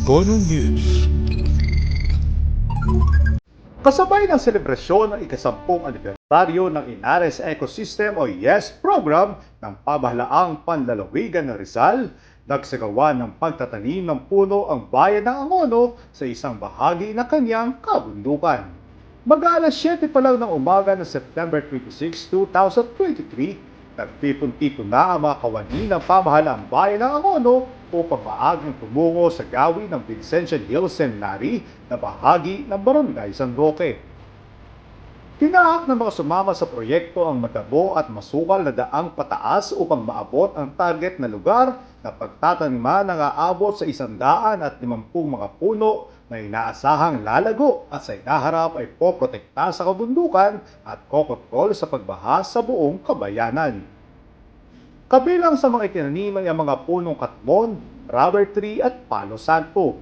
Angono News. Kasabay ng selebrasyon ng ika-10 anibersaryo ng Inares Ecosystem o YES program ng pamahalaang panlalawigan ng Rizal, nagsagawa ng pagtatanim ng puno ang bayan ng Angono sa isang bahagi ng kanyang kabundukan. Mag-aalas 7 pa lang ng umaga ng September 26, 2023, nagtipon-tipon na ang mga kawani ng pamahalaang bayan ng Angono upang maagang tumungo sa gawin ng Vincentian Hills Seminary na bahagi ng Barangay San Roque. Tinaak ng mga sumama sa proyekto ang matabo at masukal na daang pataas upang maabot ang target na lugar na pagtataniman ng aabot sa 150 mga puno na inaasahang lalago at sa inaharap ay poprotekta sa kabundukan at kokontrol sa pagbaha sa buong kabayanan. Kabilang sa mga itinanim ay ang mga punong katmon, rubber tree at palo santo.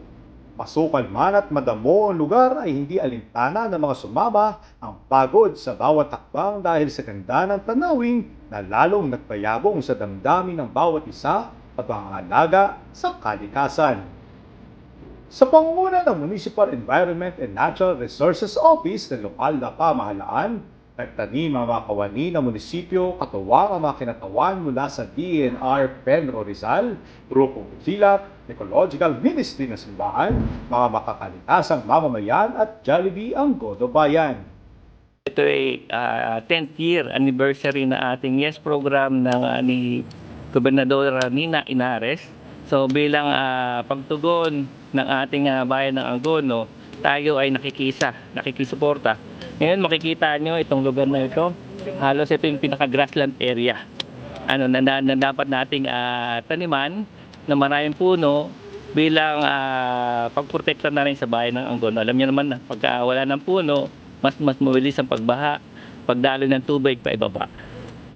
Masukal man at madamo ang lugar ay hindi alintana ng mga sumama ang pagod sa bawat takbang dahil sa ganda ng tanawin na lalong nagpayabong sa damdamin ng bawat isa at pangangalaga sa kalikasan. Sa pangunguna ng Municipal Environment and Natural Resources Office ng lokal na pamahalaan, nagtanim ang mga kawani ng munisipyo katuwang ang mga kinatawan mula sa DNR Penro Rizal, Grupo Silak, Ecological Ministry ng Simbahan, mga makakalikasang mamamayan at Jollibee Angono Bayan. Ito ay 10th year anniversary na ating YES program ng ni Gobernadora Nina Inares. So bilang pagtugon ng ating bayan ng Angono, tayo ay nakikisuporta. Ngayon makikita nyo itong lugar na ito, halos ito yung pinaka-grassland area. Na dapat nating taniman na maraming puno bilang pagprotekta na rin sa bayan ng Angono. Alam niyo naman na pagka wala ng puno, mas mabilis ang pagbaha, pagdalo ng tubig pa ibaba.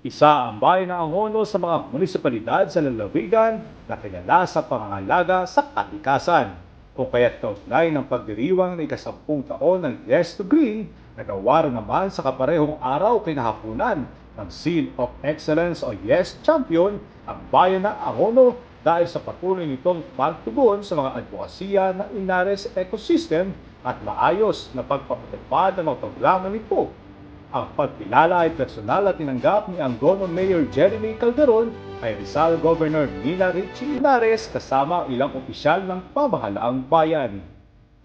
Isa ang bayan ng Angono sa mga munisipalidad sa lalawigan na kilala sa pangangalaga sa kalikasan. Kung kaya't kaugnay ng pagdiriwang ng ika-10 taon ng Yes to Green, nagawa naman sa kaparehong araw kinahaponan ng Seal of Excellence o Yes Champion ang bayan ng Angono dahil sa patuloy nitong pagtugon sa mga advokasya ng Inares Ecosystem at maayos na pagpapatupad ng mga programa nito. Ang pagkilala ay personal at tinanggap ni Angono Mayor Jeremy Calderon kay Rizal Governor Nina Richie Inares kasama ang ilang opisyal ng pamahalaang bayan.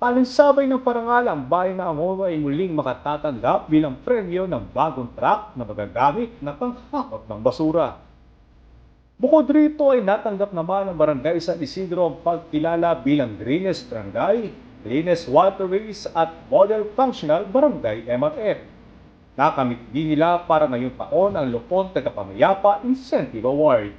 Palinsabay ng parangal ang bayan ng Angono ay muling makatatanggap bilang premyo ng bagong truck na magagamit na panghakot ng basura. Bukod rito ay natanggap naman ng Barangay San Isidro ang pagkilala bilang Greenest Barangay, Greenest Waterways at Model Functional Barangay MRF. Nakamit din nila para ngayong taon ang Lupon Tagapamayapa Incentive Award.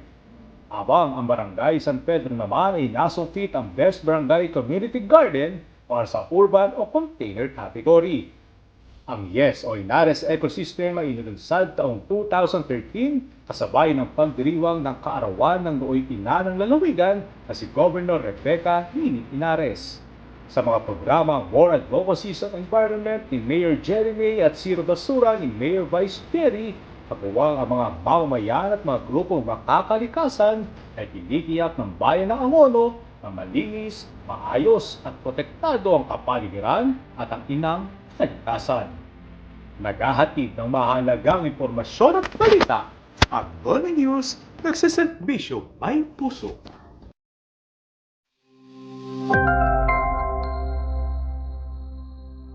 Habang ang Barangay San Pedro naman ay nasungkit ang Best Barangay Community Garden para sa urban o container category. Ang YES o Inares Ecosystem ay inilunsad taong 2013 kasabay ng pagdiriwang ng kaarawan ng nooy ina ng lalawigan na si Governor Rebecca Nini Inares. Sa mga programa War Advocacy sa Environment ni Mayor Jeremy at Zero Basura ni Mayor Vice Terry, pagawang ang mga mamamayan at mga grupong makakalikasan ay tinitiyak ng bayan ng Angono na malinis, maayos at protektado ang kapaligiran at ang inang kalikasan. Naghahatid ng mahalagang impormasyon at balita, Angono News, nagsiservisyo may puso.